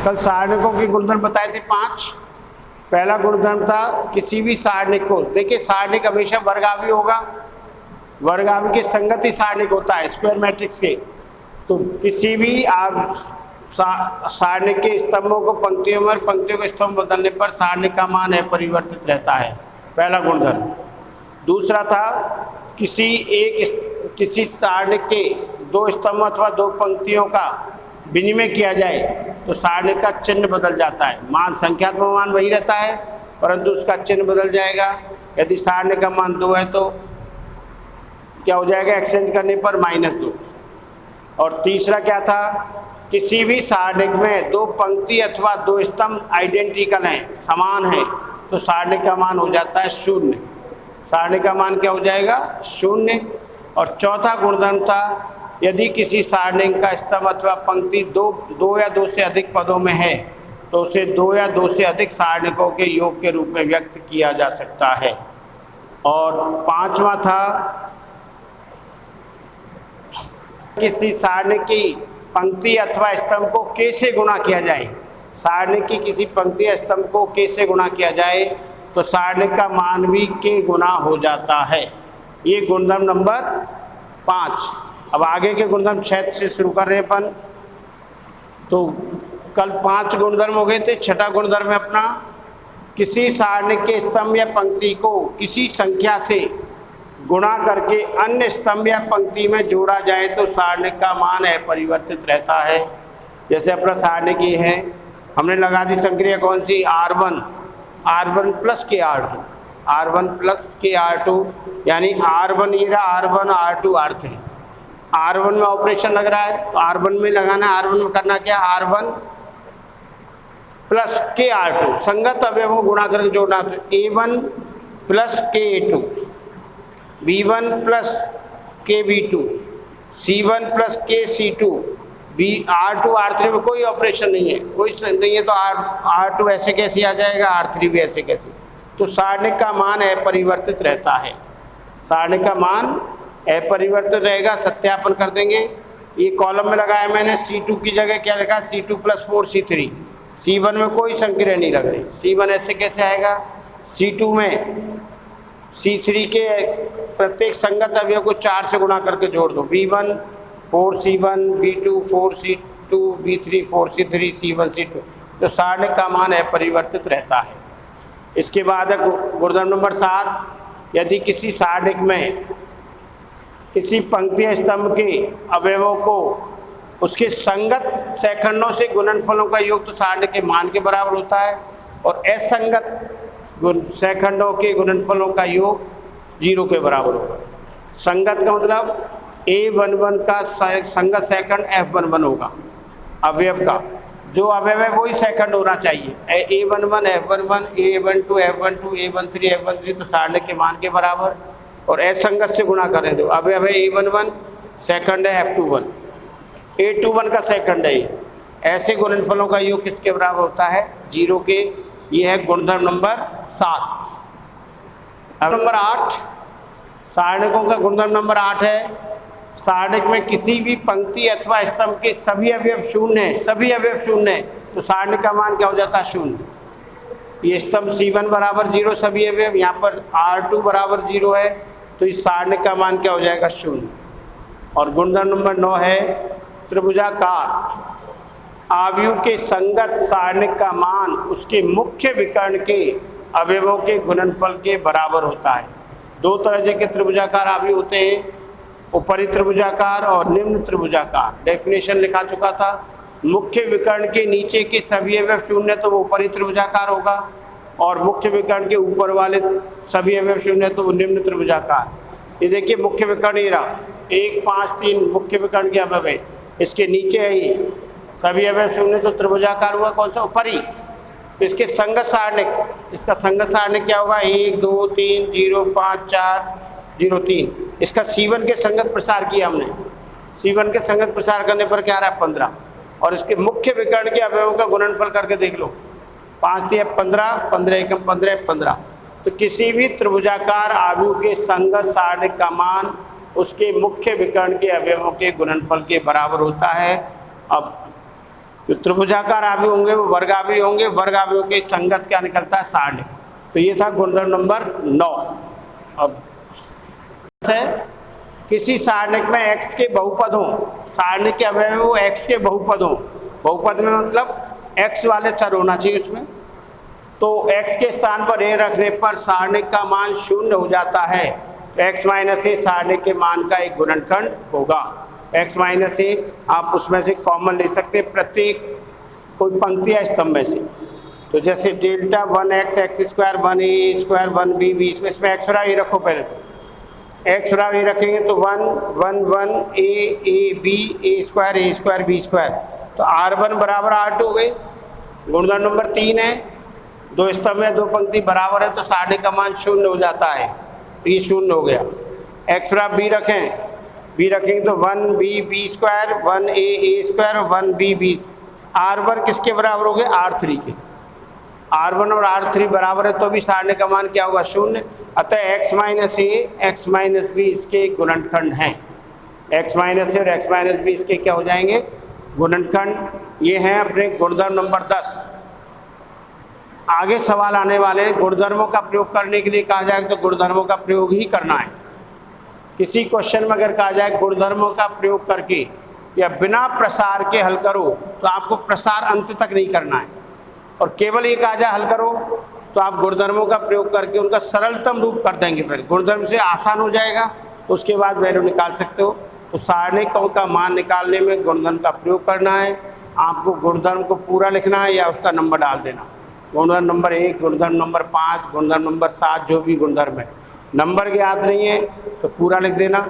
कल सारणिकों के गुणधर्म बताए थे 5। पहला गुणधर्म था किसी भी सारणिक को, देखिए सारणिक हमेशा वर्गावी होगा, वर्गावी के संगत ही सारणिक होता है स्क्वायर मैट्रिक्स के। तो किसी भी आप सारणिक के स्तंभों को पंक्तियों में, पंक्तियों के स्तंभ बदलने पर सारणिक का मान अपरिवर्तित रहता है, पहला गुणधर्म। दूसरा था किसी सारणिक के 2 स्तंभ अथवा 2 पंक्तियों का विनिमय किया जाए तो सारणिक का चिन्ह बदल जाता है। मान संख्यात्मक मान वही रहता है परंतु उसका चिन्ह बदल जाएगा। यदि सारणिक का मान 2 है तो क्या हो जाएगा, एक्सचेंज करने पर -2। और तीसरा क्या था, किसी भी सारणिक में 2 पंक्ति अथवा 2 स्तंभ आइडेंटिकल हैं, समान हैं, तो सारणिक का मान हो जाता है 0। सारणिक का मान क्या हो जाएगा, 0। और चौथा गुणधर्म था यदि किसी सारणिक का स्तंभ अथवा पंक्ति 2 या 2 से अधिक पदों में है तो उसे 2 या 2 से अधिक सारणिकों के योग के रूप में व्यक्त किया जा सकता है। और पांचवा था किसी सारणिक की पंक्ति अथवा स्तंभ को कैसे गुणा किया जाए। सारणिक की किसी पंक्ति या स्तंभ को कैसे गुणा किया जाए तो सारणिक का मान भी के गुना हो जाता है। ये गुणधर्म नंबर 5। अब आगे के गुणधर्म 6 से शुरू कर रहे हैं अपन। तो कल 5 गुणधर्म हो गए थे। छठा गुणधर्म है अपना किसी सारणिक के स्तंभ या पंक्ति को किसी संख्या से गुणा करके अन्य स्तंभ या पंक्ति में जोड़ा जाए तो सारणिक का मान अपरिवर्तित रहता है। जैसे अपना सारणिक ये है, हमने लगा दी संक्रिया कौन सी, R1 प्लस के R2, R1 प्लस के R2, यानी R1 ये रहा, R1 R2 R3। R1 में ऑपरेशन लग रहा है तो R1 में लगाना है। R1 में करना क्या, R1 प्लस के R2 संगत अवयवों को गुणा करके जोड़ना, तो A1 प्लस के A2, B1 प्लस के B2, C1 प्लस के C2, R2 R3 में कोई ऑपरेशन नहीं है, कोई नहीं है तो R2 ऐसे कैसे आ जाएगा, R3 भी ऐसे कैसे। तो सारणिक का मान अपरिवर्तित रहता है, सारणिक का मान अपरिवर्तित रहेगा। सत्यापन कर देंगे। ये कॉलम में लगाया मैंने, C2 की जगह क्या लिखा, C2 प्लस 4 C3। C1 में कोई संक्रिया नहीं लग रही, C1 ऐसे कैसे आएगा। C2 में C3 के प्रत्येक संगत अवयव को 4 से गुणा करके जोड़ दो, B1 4 C1, B2 4 C2, B3 4 C3, C1 C2। तो सारणिक का मान अपरिवर्तित रहता है। इसके बाद है गुणधर्म नंबर 7, यदि किसी सारणिक में किसी पंक्ति स्तंभ के अवयवों को उसके संगत सैखंडों से गुणनफलों का योग तो सारणिक के मान के बराबर होता है, और असंगत सैखंडों के गुणनफलों का योग 0 के बराबर होगा। संगत का मतलब A11 का संगत सैखंड F11 होगा, अवयव का जो अवयव है वही सैखंड होना चाहिए। A11 F11, A12 F12, A13 F13 तो सारणिक के मान के बराबर, और असंगत से गुणा करें तो अवयव है A11 सैखंड है F21, A21 का सैखंड है। ऐसे गुणनफलों का योग किसके बराबर होता है, 0 के। ये है गुणधर्म नंबर 7। अब नंबर 8, सारणिकों का गुणधर्म नंबर 8 है सारणिक में किसी भी पंक्ति अथवा स्तंभ के सभी अवयव शून्य हैं, सभी अवयव शून्य हैं, तो सारणिक का मान क्या हो जाता है, 0। ये स्तंभ C1 बराबर 0 सभी अवयव, यहाँ पर R2 बराबर 0 है, तो इस सारणिक का मान क्या हो जाएगा, 0। और गुणधर्म नंबर 9 है त्रिभुजाकार आव्यूह के संगत सारणिक का मान उसके मुख्य विकर्ण के अवयवों के गुणनफल के बराबर होता है। 2 तरह के त्रिभुजाकार आव्यूह होते हैं, ऊपरी त्रिभुजाकार और निम्न त्रिभुजाकार। डेफिनेशन लिखा चुका था, मुख्य विकर्ण के नीचे के सभी अवयव शून्य तो वो ऊपरी त्रिभुजाकार होगा, और मुख्य विकर्ण के ऊपर वाले सभी अवयव शून्य तो वो निम्न त्रिभुजाकार। ये देखिए मुख्य विकर्ण ये रहा, 1 5 3 मुख्य विकर्ण के अवयव है, इसके नीचे है ये सभी अवयव शून्य तो त्रिभुजाकार हुआ कौन सा, ऊपरी। इसके संगत सारणिक, इसका संगत सारणिक क्या होगा, 1 2 3 0 5 4 0 3। इसका C1 के संगत प्रसार किया हमने, C1 के संगत प्रसार करने पर क्या आ रहा है, 15। और इसके मुख्य विकर्ण के अवयवों का गुणनफल करके देख लो, 5 3 15, 15 1 15 15। तो किसी भी त्रिभुजाकार आव्यूह के संगत सारणिक का मान उसके मुख्य विकर्ण के अवयवों के गुणनफल के बराबर होता है। अब जो त्रिभुजाकार आव्यूह होंगे वो वर्गाव्यूह होंगे, वर्गाव्यूह के संगत क्या निकलता है, सारणिक। तो ये था गुणधर्म नंबर 9। अब किसी सारणिक में x के बहुपद हो, सारणिक के अवयव वो x के बहुपद हो, बहुपद में मतलब x वाले चर होना चाहिए उसमें, तो x के स्थान पर a रखने पर सारणिक का मान 0 हो जाता है। तो x माइनस a सारणिक के मान का एक गुणनखंड होगा। x माइनस a आप उसमें से कॉमन ले सकते हैं, प्रत्येक कोई पंक्ति या स्तंभ में से। तो जैसे delta 1x X square 1a square 1b b, इसमें x बराबर a रखो, पहले तो x बराबर a रखेंगे तो 1 1 1 a स्क्वायर b स्क्वायर, तो r1 बराबर r2 हो गए। गुणधर्म नंबर 3 है, दो स्तंभ में दो पंक्ति बराबर है तो सारणिक का मान 0 हो जाता है, तो ये 0 हो गया। x बराबर b रखें, b रखेंगे तो 1b square 1a square 1b r1 किसके बराबर हो गए, r3 के। r1 और r3 बराबर है तो भी सारणिक का मान क्या होगा, 0। अतः x minus a x minus b इसके गुणनखंड हैं। x माइनस a और x माइनस b इसके क्या हो जाएंगे, गुणनखंड। ये हैं अपने गुणधर्म नंबर 10। आगे सवाल आने वाले गुणधर्मों का प्रयोग करने के लिए कहा जाए तो गुणधर्मों का प्रयोग ही करना है। किसी क्वेश्चन में अगर कहा जाए गुणधर्मों का प्रयोग करके या बिना प्रसार के हल करो, तो आपको प्रसार अंत तक नहीं करना है, और केवल ये कहा जाए हल करो तो आप गुणधर्मों का प्रयोग करके उनका सरलतम रूप कर देंगे। फिर गुणधर्म से आसान हो जाएगा तो उसके बाद वैल्यू निकाल सकते हो। तो सारणिकों का मान निकालने में गुणधर्म का प्रयोग करना है। आपको गुणधर्म को पूरा लिखना है या उसका नंबर डाल देना, गुणधर्म नंबर 1, गुणधर्म नंबर 5, गुणधर्म नंबर 7, जो भी गुणधर्म है। नंबर ज्ञात नहीं है तो पूरा लिख देना,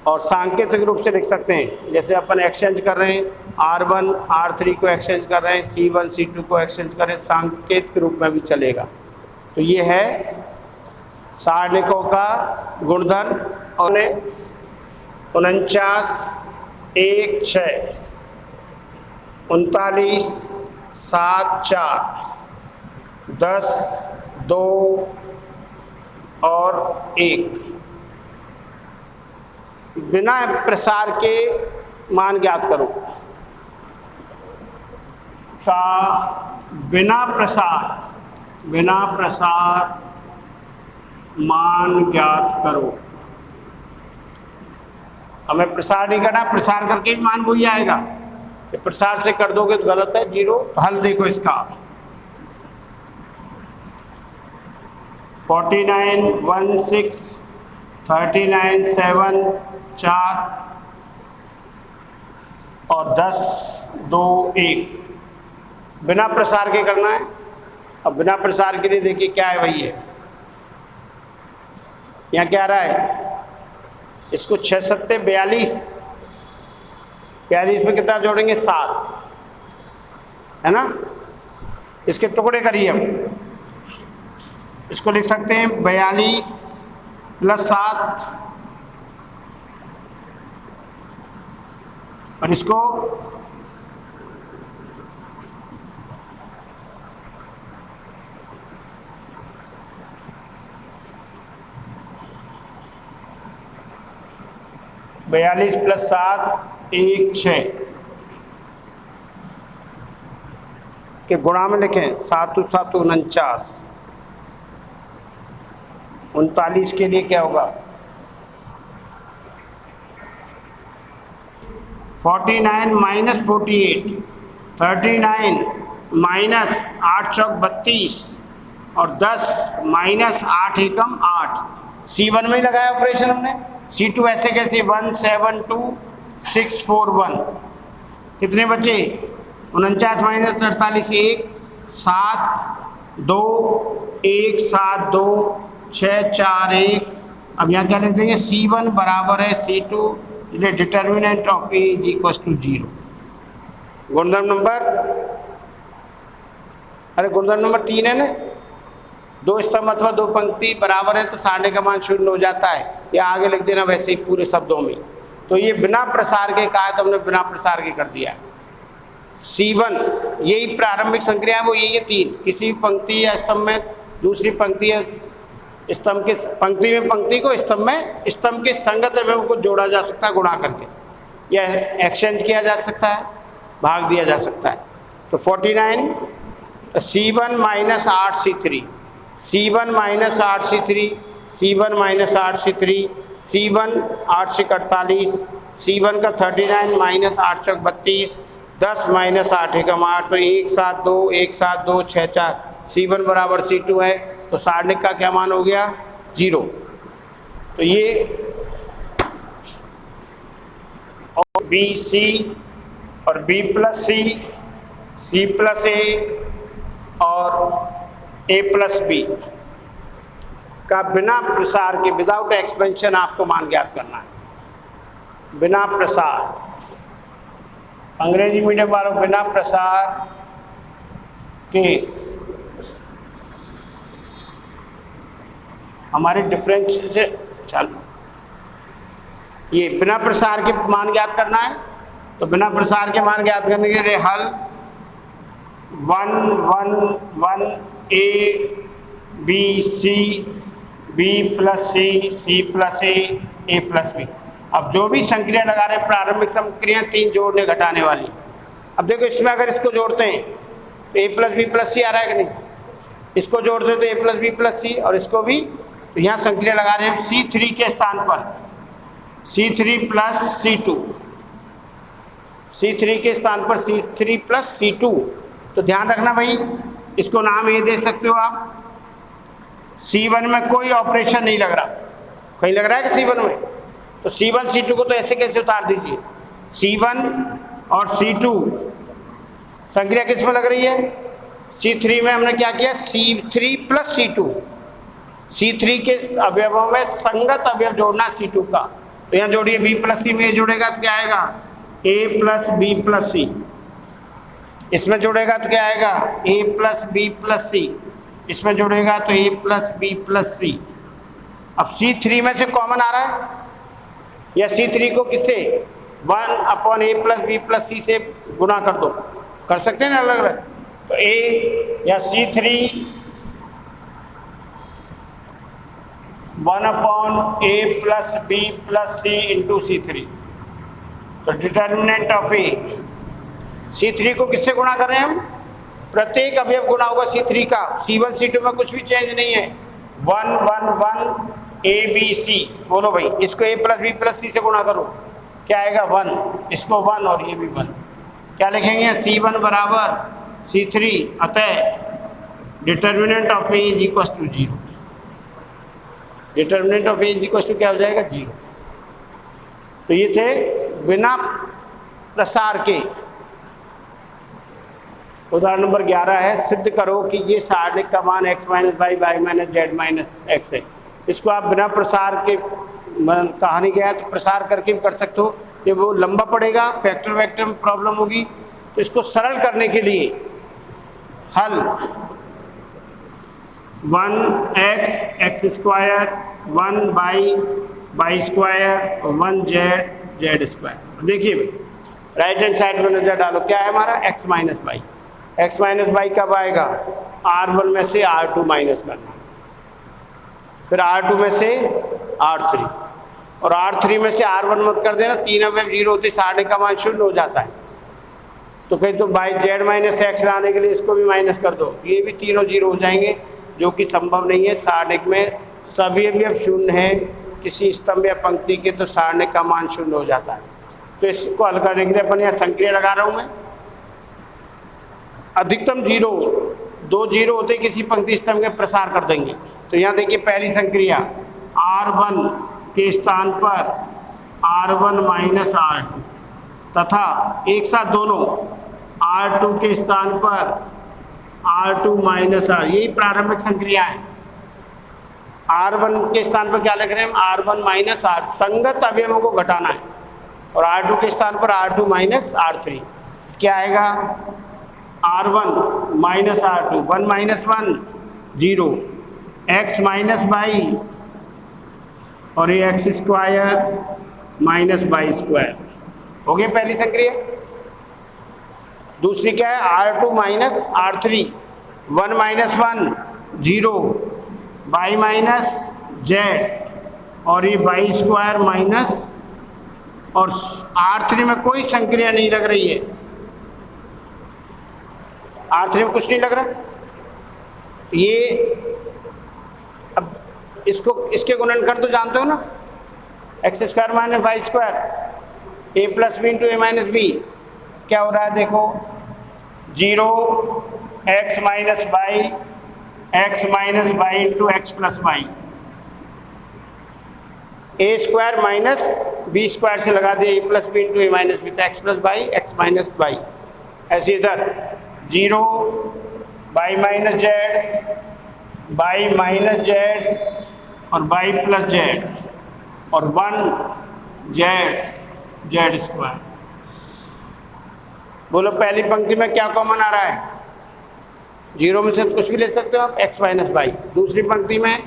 और सांकेतिक रूप से लिख सकते हैं। जैसे अपन एक्सचेंज कर रहे हैं, R1 R3 को एक्सचेंज कर रहे हैं, C1 C2 को एक्सचेंज कर रहे हैं, सांकेतिक के रूप में भी चलेगा। तो ये है सारणिकों का गुणधर्म। और 49 1 6 39 7 4 10 2 और 1 बिना प्रसार के मान ज्ञात करो। बिना प्रसार मान ज्ञात करो। हमें प्रसार नहीं करना, प्रसार करके भी मान वही आएगा। प्रसार से कर दोगे तो गलत है, 0। तो हल देखो इसका, 49 1 6 39 7 4 और 10 2 1 बिना प्रसार के करना है। अब बिना प्रसार के लिए देखिए क्या है, वही है। यहाँ क्या रहा है, इसको 6 सत्ते 42, 42 में कितना जोड़ेंगे 7, है ना। इसके टुकड़े करिए, हम इसको लिख सकते हैं 42 + 7 और इसको 42 + 7 1 6 के गुणा में लिखें, 7 7 49, 39 के लिए क्या होगा 49 - 48, 39 - 8 चौक 32 और 10 - 8 एकम 8। C1 में ही लगाया ऑपरेशन हमने, C2 ऐसे कैसे 1 7 2 6 4 1, कितने बचे 49 - 48 1 7 2 1 7 2 6 4 1। अब यहाँ क्या लिख देंगे, C1 बराबर है C2, इसलिए डिटर्मिनेंट ऑफ A = 0। गुणधर्म नंबर, अरे गुणधर्म नंबर 3 है ना, दो स्तंभ अथवा दो पंक्ति बराबर है तो सारणिक का मान 0 हो जाता है। या आगे लिख देना वैसे ही पूरे शब्दों में। तो ये बिना प्रसार के कहा है तो हमने बिना प्रसार के कर दिया। C1 यही प्रारंभिक संक्रिया है, वो यही है 3। किसी पंक्ति या स्तंभ में दूसरी पंक्ति या स्तंभ के पंक्ति में पंक्ति को स्तंभ के संगत अवयवों को जोड़ा जा सकता है गुणा करके, या एक्सचेंज किया जा सकता है। भाग दिया जा सकता है। तो 49 C1 minus 8C3, C1 minus 8C3, C1 minus 8C3, C1 8 से 48, C1 का 39 माइनस 8 चौक 32, 10 माइनस 8 एकम 8, तो 1 7 2 1 7 2 6 4, C1 बराबर C2 है, तो सारणिक का क्या मान हो गया 0। तो ये और बी सी और बी प्लस सी प्लस ए और ए प्लस बी का बिना प्रसार के, विदाउट एक्सपेंशन आपको मान ज्ञात करना है। बिना प्रसार, अंग्रेजी मीडियम वालों बिना प्रसार के हमारे डिफरेंशियल से चलो, ये बिना प्रसार के मान ज्ञात करना है। तो बिना प्रसार के मान ज्ञात करने के लिए हल 1 1 1 A B C B plus C plus A plus B. अब जो भी संक्रिया लगा रहे हैं प्रारंभिक संक्रिया 3 जोड़ने घटाने वाली। अब देखो इसमें अगर इसको जोड़ते हैं तो ए प्लस बी प्लस सी आ रहा है कि नहीं, इसको जोड़ते हैं तो ए प्लस बी प्लस सी, और इसको भी, तो यहाँ संक्रिया लगा रहे हैं C3 के स्थान पर C3 प्लस C2, C3 के स्थान पर C3 प्लस C2। तो ध्यान रखना भाई, इसको नाम ये दे सकते हो आप, C1 में कोई ऑपरेशन नहीं लग रहा, कहीं लग रहा है कि C1 में, तो C1 C2 को तो ऐसे कैसे उतार दीजिए। C1 और C2 संक्रिया किस में लग रही है, C3 में हमने क्या किया C3 प्लस C2, C3 के अवयवों में संगत अवयव जोड़ना C2 का। तो यहाँ जोड़िए B प्लस सी में जोड़ेगा तो क्या आएगा A प्लस बी प्लस सी, इसमें जोड़ेगा तो क्या आएगा A प्लस बी प्लस सी, इसमें जोड़ेगा तो A प्लस बी प्लस सी। अब C3 में से कॉमन आ रहा है, या C3 को किससे 1/A प्लस बी प्लस सी से गुना कर दो, कर सकते हैं ना अलग अलग। तो A या C3 1/A plus b plus c into C3। तो डिटर्मिनेंट ऑफ A, C3 को किससे गुणा कर रहे हैं हम, प्रत्येक अवयव गुणा होगा C3 का, C1 C2 में कुछ भी चेंज नहीं है। 1 1 1 A B C, बोलो भाई, इसको A प्लस बी प्लस सी से गुणा करो, क्या आएगा 1, इसको 1 और ये भी 1, क्या लिखेंगे C1 बराबर C3, अतः determinant of A is equal to 0। Determinant of A is equal to क्या हो जाएगा 0। तो ये थे बिना प्रसार के। उदाहरण नंबर 11 है, सिद्ध करो कि ये सारणिक का मान x minus Y Y minus Z minus X है। इसको आप बिना प्रसार के, कहानी क्या है तो प्रसार करके भी कर सकते हो, ये वो लंबा पड़ेगा, फैक्टर वेक्टर में प्रॉब्लम होगी। तो इसको सरल करने के लिए हल 1x X square 1 Y square 1 Z square. देखिए राइट हैंड साइड में नजर डालो, क्या है हमारा x minus Y. X minus Y कब आएगा, R1 में से R2 माइनस करना, फिर R2 में से R3, और R3 में से R1 मत कर देना, 3 अवयव 0 होते सारणिक का मान 0 हो जाता है। तो कहीं तो बाई जेड माइनस एक्स लाने के लिए इसको भी माइनस कर दो, ये भी तीनों 0 हो जाएंगे, जो कि संभव नहीं है। सारणिक में सभी अवयव 0 हैं, किसी स्तंभ या पंक्ति के तो सारणिक का मान 0 हो जाता है। तो इसको हल करने के लिए अपन यहाँ संक्रिया लगा रहा हूँ मैं, अधिकतम 0, 2 0 होते किसी पंक्ति स्तंभ के प्रसार कर देंगे। तो यहाँ देखिए पहली संक्रिया R1 के स्थान पर R1 माइनस R2 तथा एक साथ दोनों R2 के स्थान पर R2 माइनस R, यही प्रारंभिक संक्रिया है। R1 के स्थान पर क्या लिख रहे हैं हम, R1 माइनस R, संगत अवयवों को घटाना है, और R2 के स्थान पर R2 माइनस R3, क्या आएगा R1 minus R2, 1 minus 1 0, x minus Y और ये X square minus Y square. हो गया पहली संक्रिया। दूसरी क्या है R2 minus R3, 1 minus 1 0, Y minus Z और ये वाई स्क्वायर माइनस, और R3 में कोई संक्रिया नहीं लग रही है, R3 में कुछ नहीं लग रहा। ये अब इसको इसके गुणनखंड तो जानते हो ना, x square minus Y square a plus b into a minus b. क्या हो रहा है देखो, 0 x minus y into x plus y, a square minus b square से लगा दिया a plus b into a minus b, तो x plus y x minus y. ऐसे इधर 0 वाई माइनस जेड और वाई प्लस जेड और 1 Z square. बोलो पहली पंक्ति में क्या कॉमन आ रहा है? 0 में से कुछ भी ले सकते हो आप, एक्स माइनस वाई। दूसरी पंक्ति में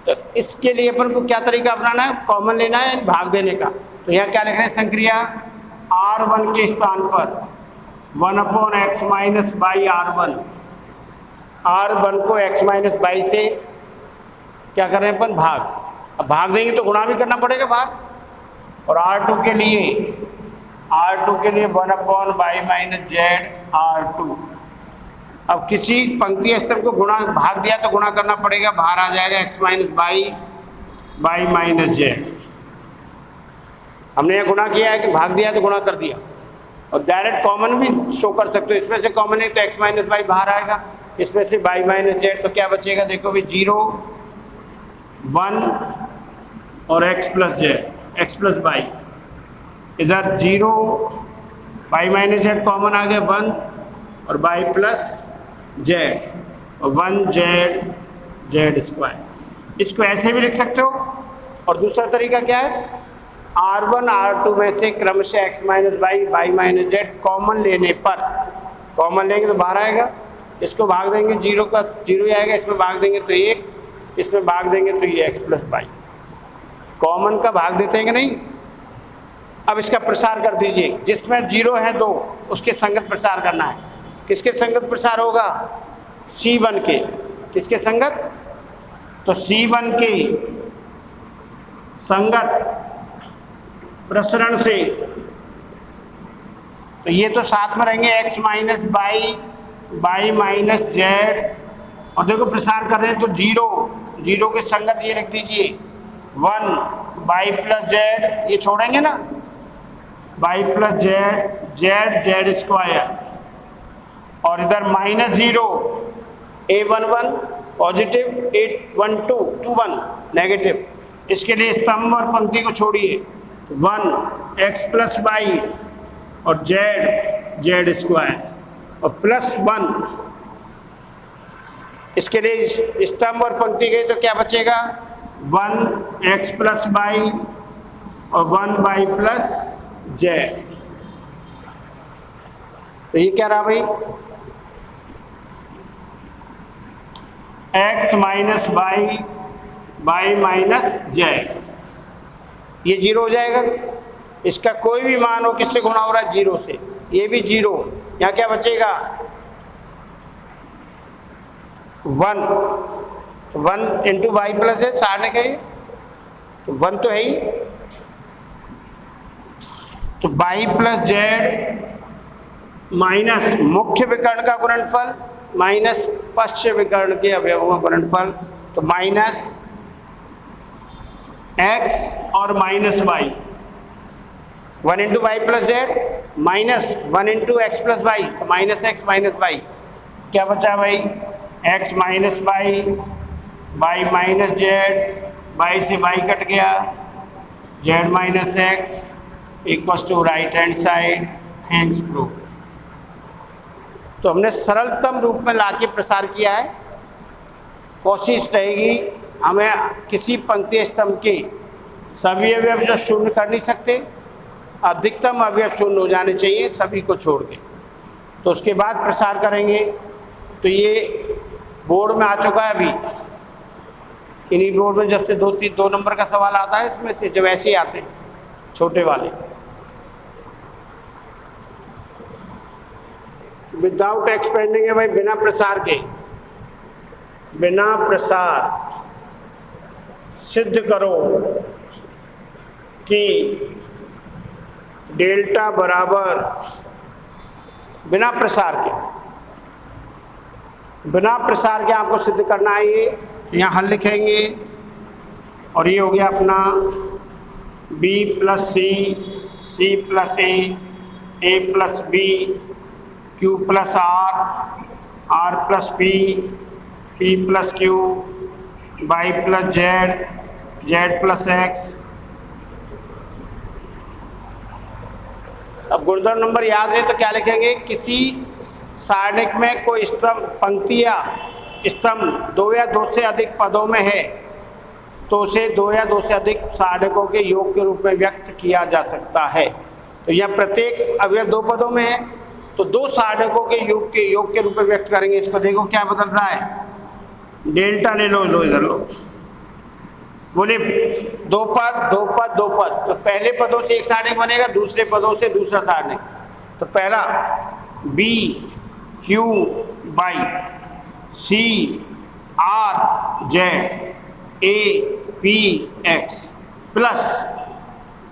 तो इसके लिए अपन को क्या तरीका अपनाना है? कॉमन लेना है, भाग देने का। तो यहाँ क्या लिख रहे हैं संक्रिया, R1 के स्थान पर 1/x माइनस बाई R1 को x माइनस बाई से क्या कर रहे हैं अपन? भाग। अब भाग देंगे तो गुणा भी करना पड़ेगा भाग। और R2 के लिए 1/y माइनस जेड R2। अब किसी पंक्ति स्तर को गुणा भाग दिया तो गुणा करना पड़ेगा, बाहर आ जाएगा x minus Y minus Z. हमने यह गुणा किया है कि भाग दिया तो गुणा कर दिया। और डायरेक्ट कॉमन भी शो कर सकते हो, इसमें से कॉमन है तो x माइनस बाई बाहर आएगा, इसमें से बाई माइनस जेड, तो क्या बचेगा देखो भी 0 1 और x plus Z, x plus by. इधर 0 बाई माइनस जेड कॉमन आ गया 1 और बाई प्लस जेड और 1 जेड स्क्वायर। इसको ऐसे भी लिख सकते हो। और दूसरा तरीका क्या है, R1 R2 में से क्रमशः x minus Y minus Z common लेने पर, कॉमन लेंगे तो बाहर आएगा, इसको भाग देंगे 0 का 0 आएगा, इसमें भाग देंगे तो 1, इसमें भाग देंगे तो ये x प्लस बाई। कॉमन का भाग देते हैं कि नहीं। अब इसका प्रसार कर दीजिए, जिसमें 0 है 2 उसके संगत प्रसार करना है। किसके संगत प्रसार होगा? C1 के। किसके संगत? तो C1 के संगत प्रसरण से, तो ये तो साथ में रहेंगे x minus Y minus Z. और देखो प्रसार कर रहे हैं तो 0 के संगत ये लिख दीजिए 1 बाई प्लस जेड, ये छोड़ेंगे ना, बाई प्लस जेड स्क्वायर। और इधर -0 a11 पॉजिटिव, 21 नेगेटिव। इसके लिए स्तंभ और पंक्ति को छोड़िए, 1 x प्लस बाई और जेड स्क्वायर और प्लस 1। इसके लिए स्तंभ और पंक्ति गई तो क्या बचेगा? 1 x प्लस बाई और 1 बाई प्लस जेड। तो ये क्या रहा भाई? x minus Y minus Z, ये 0 हो जाएगा। इसका कोई भी मान हो, किससे गुणा हो रहा है? 0 से, ये भी 0। यहाँ क्या बचेगा? 1 इंटू बाई प्लस जेड, सारने का ही तो 1 तो है ही, तो बाई प्लस जेड माइनस मुख्य विकर्ण का गुणनफल माइनस पश्च विकर्ण के अवयवों का गुणनफल, तो माइनस x और minus Y. 1 into Y plus Z minus 1 into x plus Y, तो माइनस एक्स माइनस वाई। क्या बचा भाई? x minus Y minus Z, Y से बाई कट गया, Z minus X equals to right hand side, hence prove. तो हमने सरलतम रूप में लाके प्रसार किया है। कोशिश रहेगी हमें किसी पंक्ति स्तंभ के सभी अवयव जो शून्य कर नहीं सकते, अधिकतम अवयव शून्य हो जाने चाहिए सभी को छोड़ के, तो उसके बाद प्रसार करेंगे। तो ये बोर्ड में आ चुका है अभी। इन्हीं बोर्ड में जब से 2 नंबर का सवाल आता है, इसमें से जब ऐसे ही आते हैं छोटे वाले, विदाउट एक्सपेंडिंग है भाई, बिना प्रसार के, बिना प्रसार सिद्ध करो कि डेल्टा बराबर, बिना प्रसार के बिना प्रसार के आपको सिद्ध करना है ये, यहाँ हल लिखेंगे और ये हो गया अपना b plus C, C plus A plus B, Q plus R plus P plus Q, Y plus Z plus X. अब गुणधर्म नंबर याद है तो क्या लिखेंगे, किसी सारणिक में कोई स्तंभ, पंक्ति या स्तंभ 2 या 2 से अधिक पदों में है तो उसे 2 या 2 से अधिक सारणिकों के योग के रूप में व्यक्त किया जा सकता है। तो यह प्रत्येक अवयव 2 पदों में है तो 2 सारणिकों के योग के रूप में व्यक्त करेंगे। इसको देखो क्या बदल रहा है, डेल्टा ले लो इधर लो, बोले 2 पद तो पहले पदों से एक सारणिक बनेगा, दूसरे पदों से दूसरा सारणिक। तो पहला B Q Y C R Z A P X plus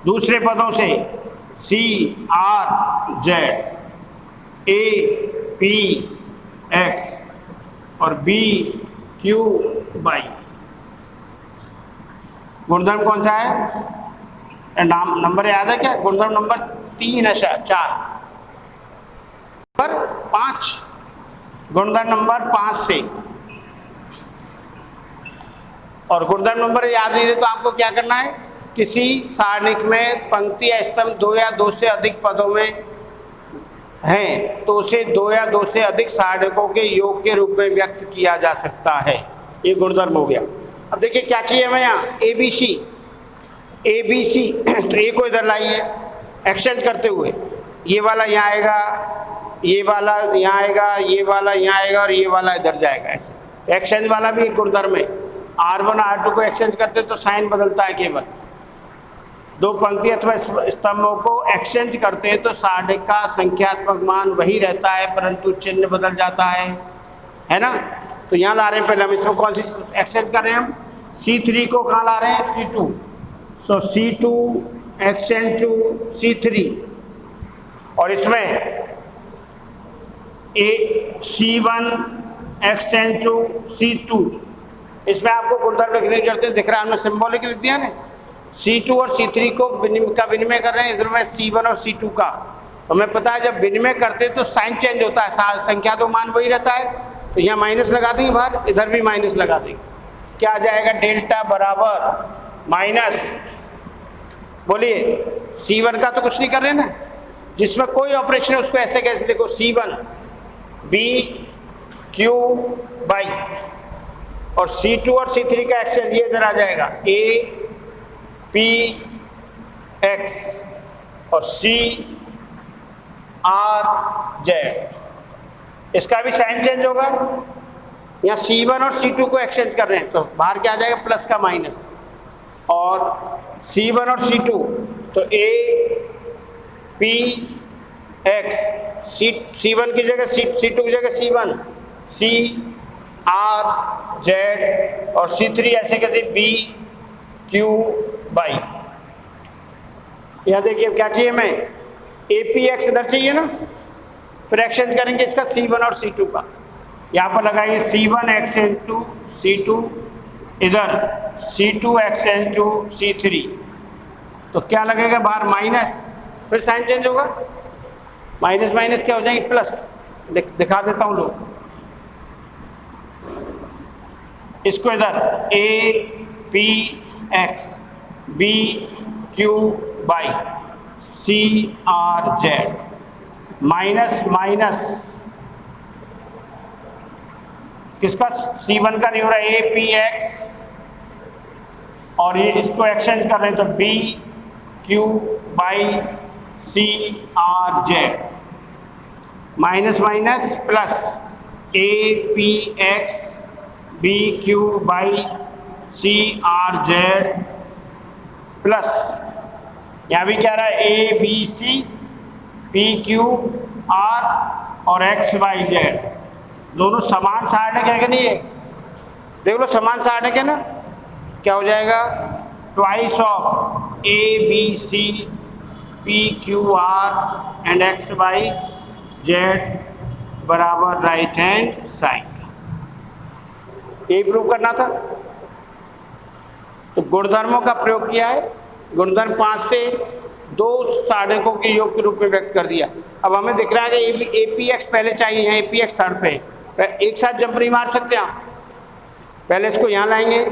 दूसरे पदों से C R Z A P X और बी क्यू बाई। गुणधर्म कौन सा है, नाम नंबर याद है क्या, गुणधर्म नंबर 3 है शायद 4 पर 5, गुणधर्म नंबर 5 से। और गुणधर्म नंबर याद नहीं रहे तो आपको क्या करना है, किसी सारणिक में पंक्ति या स्तंभ 2 या 2 से अधिक पदों में हैं तो उसे 2 या 2 से अधिक सारणिकों के योग के रूप में व्यक्त किया जा सकता है। ये गुणधर्म हो गया। अब देखिए क्या चाहिए हमें यहाँ, ए बी सी तो ए को इधर लाइए एक्सचेंज करते हुए, ये वाला यहाँ आएगा, ये वाला यहाँ आएगा, ये वाला यहाँ आएगा और ये वाला इधर जाएगा। ऐसे एक्सचेंज वाला भी एक गुणधर्म है। R1 R2 को एक्सचेंज करते तो साइन बदलता है, केवल 2 पंक्ति अथवा स्तंभों को एक्सचेंज करते हैं तो सारणिक का संख्यात्मक मान वही रहता है परंतु चिन्ह बदल जाता है ना। तो यहाँ ला रहे हैं, पहले हम इसमें कौन सी एक्सचेंज कर रहे हैं, हम C3 को कहाँ ला रहे हैं, C2। So C2 exchange to C3 और इसमें C1 एक्सचेंज टू C2। इसमें आपको गुणधर्म लिखने की जरूरत है, दिख रहा है हमने सिंबॉलिक लिख दिया ना। C2 और C3 को विनिमय कर रहे हैं, इधर में C1 और C2 का। हमें पता है जब विनिमय करते हैं तो साइन चेंज होता है, संख्या तो मान वही रहता है। तो यहाँ माइनस लगा देंगे बाहर, इधर भी माइनस लगा देंगे, क्या आ जाएगा, डेल्टा बराबर माइनस, बोलिए C1 का तो कुछ नहीं कर रहे ना, जिसमें कोई ऑपरेशन है उसको ऐसे कैसे देखो, C1 B Q बाई और C2 और C3 का एक्सचेंज ये इधर आ जाएगा, A P X और C R Z। इसका भी साइन चेंज होगा, यहाँ C1 और C2 को एक्सचेंज कर रहे हैं तो बाहर क्या आ जाएगा, प्लस का माइनस, और C1 और C2 तो A P X C1 की जगह C2 की जगह C1 C R Z और C3 ऐसे कैसे B Q बाई। यहाँ देखिए क्या चाहिए हमें, APX इधर चाहिए ना, फिर एक्सचेंज करेंगे इसका C1 और C2 का। यहाँ पर लगाइए C1 एक्सचेंज टू C2, इधर C2 एक्सचेंज टू C3, तो क्या लगेगा बाहर माइनस, फिर साइन चेंज होगा, माइनस माइनस क्या हो जाएंगे प्लस। दिखा देता हूँ लोग, इसको इधर APX B Q by CR Z minus minus किसका, C1 का नहीं हो रहा है, APX और ये इसको एक्सचेंज कर रहे हैं तो B Q by CR Z minus minus plus APX B Q by CR Z plus यहाँ भी क्या रहा है, ABC P Q R और X Y Z दोनों समान सारणिक है कि नहीं है, देख लो समान सारणिक है ना। क्या हो जाएगा, twice of ABC P Q R and X Y Z बराबर राइट हैंड साइड। यही प्रूव करना था। तो गुणधर्मों का प्रयोग किया है, गुणधर्म 5 से 2 सहारणकों के योग के रूप में व्यक्त कर दिया। अब हमें दिख रहा है कि APX पहले चाहिए, है APX थर्ड पे है। एक साथ जंप नहीं मार सकते आप, पहले इसको यहाँ लाएंगे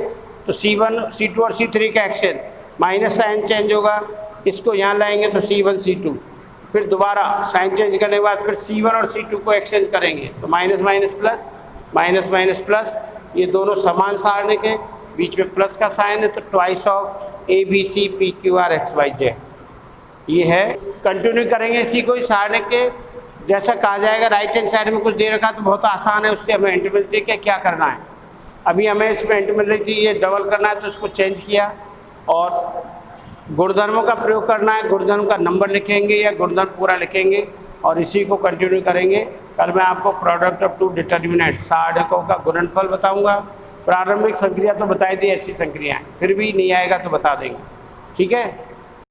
तो C1 C2 और C3 का एक्शन, माइनस साइन चेंज होगा, इसको यहाँ लाएंगे तो C1 C2, फिर दोबारा साइन चेंज करने के बाद फिर C1 और C2 को एक्सचेंज करेंगे तो minus minus plus, minus minus plus, ये दोनों समान सारणिक है, बीच में प्लस का साइन है, तो twice of ABC PQR XYZ ये है। कंटिन्यू करेंगे इसी को, सारणिक के जैसा कहा जाएगा। राइट हैंड साइड में कुछ दे रखा तो बहुत आसान है, उससे हमें इंटरवल के क्या करना है। अभी हमें इसमें इंटरमीडिएट ये डबल करना है तो इसको चेंज किया और गुणधर्मों का प्रयोग करना है। गुणधर्म का नंबर लिखेंगे या गुणधर्म पूरा लिखेंगे और इसी को कंटिन्यू करेंगे। कल मैं आपको प्रोडक्ट ऑफ 2 डिटर्मिनेंट सहारणकों का गुणनफल बताऊंगा। प्रारंभिक संक्रिया तो बताई दी ऐसी संक्रियाएं, फिर भी नहीं आएगा तो बता देंगे, ठीक है।